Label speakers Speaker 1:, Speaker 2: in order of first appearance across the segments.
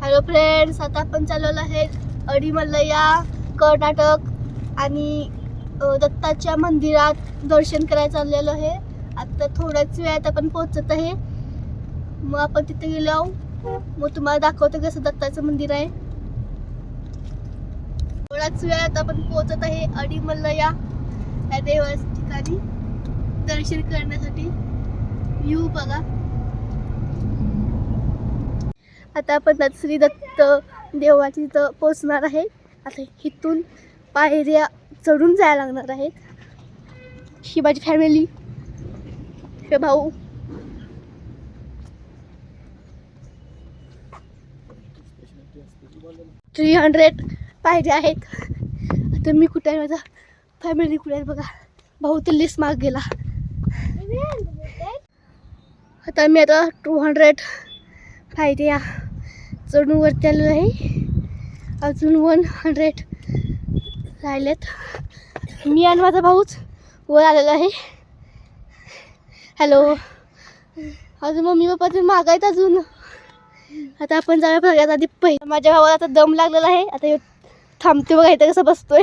Speaker 1: Hello friends, आता आपण चालवलं आहे अडीमल्लया कर्नाटक आणि दत्ताच्या मंदिरात दर्शन करायला चाललेलो आहे. आता थोड्याच वेळात आपण पोहोचत आहे. मग आपण तिथे गेलो, मग तुम्हाला दाखवतो कसं दत्ताचं मंदिर आहे. थोड्याच वेळात आपण पोहोचत आहे अडीमल्लया या देवाच्या ठिकाणी दर्शन करण्यासाठी. व्ह्यू बघा. आता आपण श्री दत्त देवाची इथं पोचणार आहे. आता इथून पायऱ्या चढून जायला लागणार आहेत. ही माझी फॅमिली, हे भाऊ. थ्री 300 पायऱ्या आहेत. आता मी कुठे आहे, माझा फॅमिली कुठे आहे बघा. भाऊ तर लिस्ट माग गेला. आता मी आता 200 पायऱ्या चढून वरती आलेलो आहे. अजून 100 राहिलेत. मी आणि माझा भाऊच वर आलेला आहे. हॅलो. अजून मम्मी पप्पा ते मागायत अजून. आता आपण जाऊया सगळ्यात आधी पहिलं. माझ्या भावाला आता दम लागलेला आहे. आता हे थांबते बघा, इथं कसं बसतोय.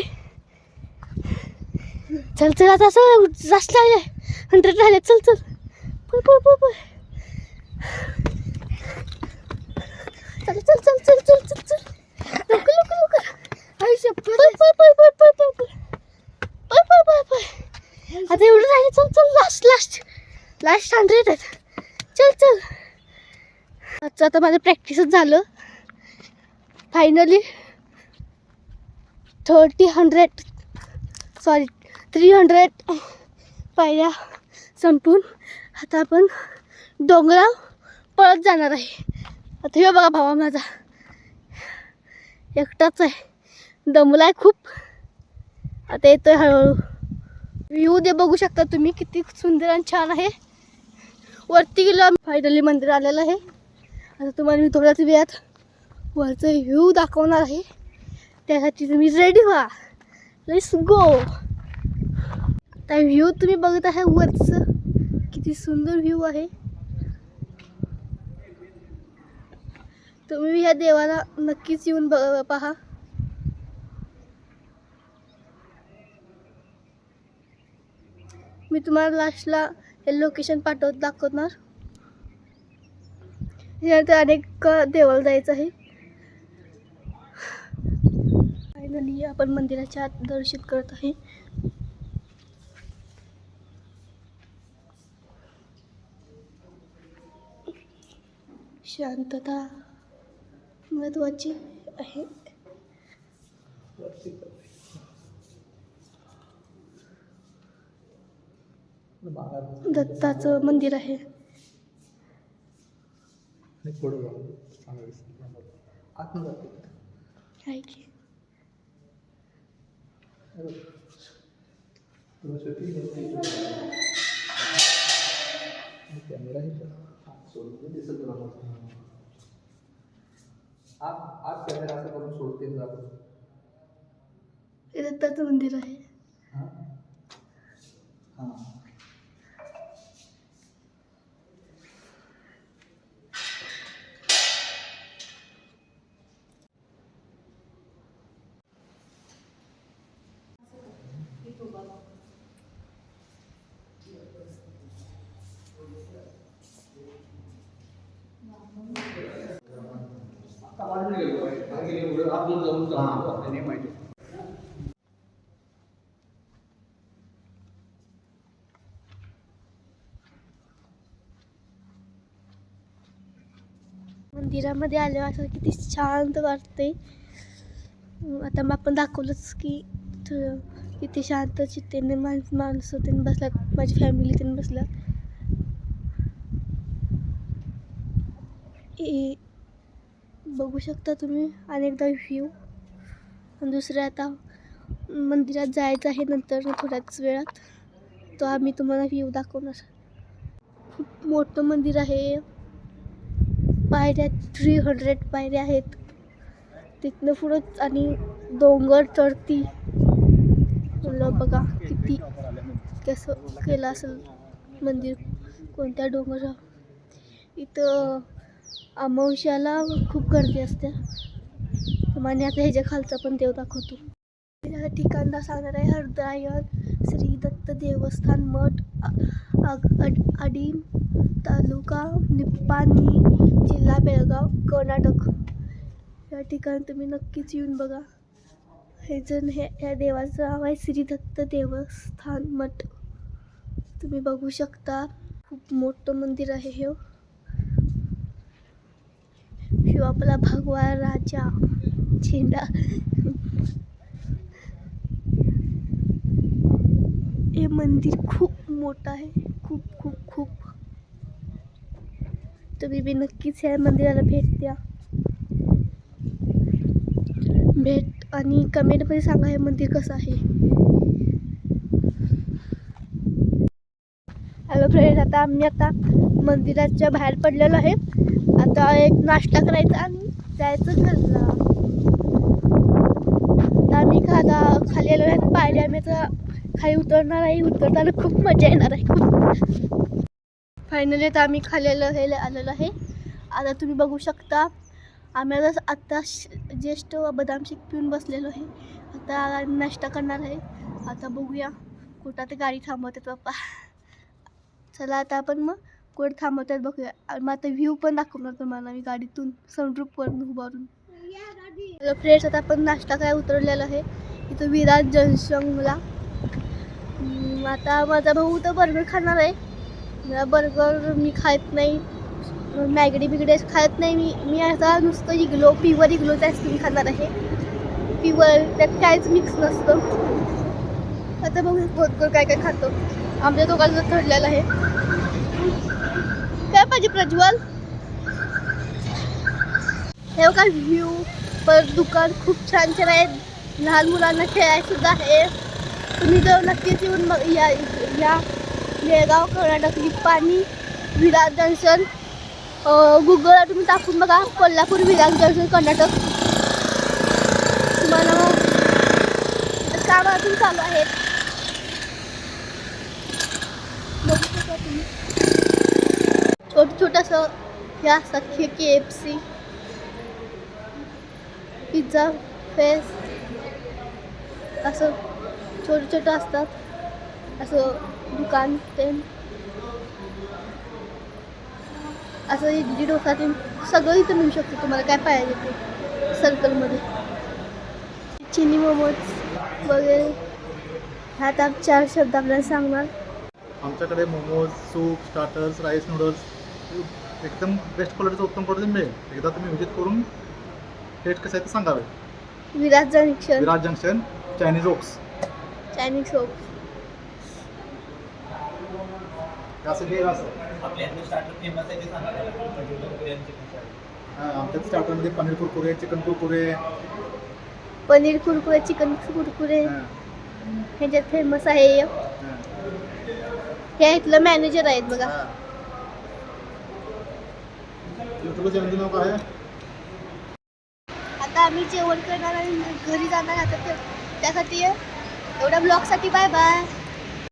Speaker 1: चल चल, आता असं जास्त राहिले, 100 राहिले. चल चल पळ पळ पळ पळ. चल चल चल चल चल चल चल, लवकर लवकर लवकर. आयुष्य पळ पळ पळ पळ पळ पळ पळ पळ पळ पळ पळ. आता एवढं राहिले. चल चल, लास्ट लास्ट लास्ट 100 आहेत. चल चल. आजचं आता माझं प्रॅक्टिसच झालं. फायनली 300 पायऱ्या संपून आता आपण डोंगरावर पळत जाणार आहे. आता हे बघा, भावा माझा एकटाच आहे, दमलाय खूप. आता येतोय हळूहळू. व्ह्यू दे बघू शकता तुम्ही, किती सुंदर आणि छान आहे. वरती गेलो आम्ही. फायनली मंदिर आलेलं आहे. आता तुम्हाला मी थोड्याच वेळात वरचं व्ह्यू दाखवणार आहे. त्यासाठी तुम्ही रेडी व्हा. Let's go. आता व्ह्यू तुम्ही बघत आहे वरचं, किती सुंदर व्ह्यू आहे. तुम्ही ह्या देवाला नक्कीच येऊन पहा. मी तुम्हाला लास्टला हे लोकेशन दाखवणार. यानंतर अनेक देवाला जायचं आहे. फायनली आपण मंदिराच्या आत दर्शन करत आहे. शांतता महत्वाची आहे. दत्ताचं मंदिर आहे. आहे की
Speaker 2: कॅमेरा सोडून दिसत तुला. आज कॅमेरा असं करून सोडते.
Speaker 1: हे दत्ताचं मंदिर आहे. मंदिरामध्ये आल्यावर असं किती शांत वाटते. आता मग आपण दाखवलंच की किती शांत चित्तेने माणसं त्यांनी बसल्यात, माझी फॅमिली त्यांनी बसल्यात. बघू शकता तुम्ही अनेकदा व्ह्यू. दुसऱ्या आता मंदिरात जायचं आहे नंतर थोड्याच वेळात, तो आम्ही तुम्हाला व्ह्यू दाखवणार. खूप मोठं मंदिर आहे. पायऱ्या 300 पायऱ्या आहेत. तिथनं पुढं आणि डोंगर चढती. बघा किती कसं केलं असेल मंदिर, कोणत्या डोंगरावर. इथं अमावस्याला खूप गर्दी असते. तुम्हाला आता ह्याच्या खालचा पण देव दाखवतो. या ठिकाणला सांगणार आहे हृदयान श्री दत्त देवस्थान मठ अडीम तालुका निप्पाणी जिल्हा बेळगाव कर्नाटक. या ठिकाणी तुम्ही नक्कीच येऊन बघा. या देवाचं नाव आहे श्री दत्त देवस्थान मठ. तुम्ही बघू शकता खूप मोठं मंदिर आहे हे. शिव आपला भगवा राजा झेंडा. हे मंदिर खूप मोठं आहे, खूप खूप खूप. तुम्ही बी नक्कीच या मंदिराला भेट द्या. आणि कमेंटमध्ये सांगा हे मंदिर कसं आहे. हॅलो फ्रेंड्स, आता आम्ही मंदिराच्या बाहेर पडलेलो आहे. आता एक नाश्ता करायचा आणि जायचं घरला. आता आम्ही खाली आलो आहे. पायरी आम्ही आता खाली उतरणार आहे. उतरताना खूप मजा येणार आहे. फायनली आता आम्ही खाली आलेलो आहे. आता तुम्ही बघू शकता आम्ही आता जस्ट बदाम शेक पिऊन बसलेलो आहे. आता नाश्ता करणार आहे. आता बघूया कुठं ते गाडी थांबवतात पप्पा. चला आता आपण मग कुठं थांबवतात बघूया. मग आता व्ह्यू पण दाखवणार तुम्हाला मी गाडीतून सनरूफवरून उभारून. हॅलो फ्रेंड्स, आता आपण नाश्ता काय उतरलेला आहे इथं विराज जंक्शनला. आता माझा भाऊ तर बर्गर खाणार आहे. मला बर्गर मी खात नाही, मॅगडी बिगडी खात नाही. मी आता नुसतं प्युअर इग्लोचं आईस्क्रीम खाणार आहे. प्युअर, त्यात काहीच मिक्स नसतं. आता बघू बर्गर काय काय खातो. आमच्या दोघांचं ठरलेलं आहे. काय पाहिजे प्रज्वल? हे बघा व्ह्यू. पर दुकान खूप छान छान आहे. लहान मुलांना खेळायला सुद्धा आहे. तुम्ही जर नक्कीच येऊन या बेळगाव कर्नाटक निप्पाणी विराज जंक्शन. गुगलला तुम्ही टाकून बघा कोल्हापूर विराज जंक्शन कर्नाटक. तुम्हाला इथं काम अजून चालू आहेत. बघू शकता तुम्ही छोटंसं हे असतात KFC, पिझ्झा फेस असं छोटं असतात. असं दुकान ते असं इडली डोसा ते सगळं इथं मिळू शकतं. तुम्हाला काय पाहिजे ते सर्कलमध्ये. चिनी मोमोज वगैरे ह्यात 4 शब्द आपल्याला सांगणार.
Speaker 3: आमच्याकडे momos, soup, starters, rice noodles एकदम बेस्ट क्वालिटीचं उत्तम क्वालिटी मिळेल. एकदा तुम्ही व्हिजिट करून टेस्ट कसं आहे ते सांगावे.
Speaker 1: Viraj junction
Speaker 3: Chinese oaks. आमच्यात स्टार्टरमध्ये पनीर कुरकुरे, चिकन कुरकुरे, चिकन कुरकुरे ह्याच्यात फेमस आहे. हे इथलं मॅनेजर आहेत बघा. आता आम्ही जेवण करणार आणि घरी जाणार. आता त्यासाठी एवढ्या ब्लॉगसाठी बाय बाय.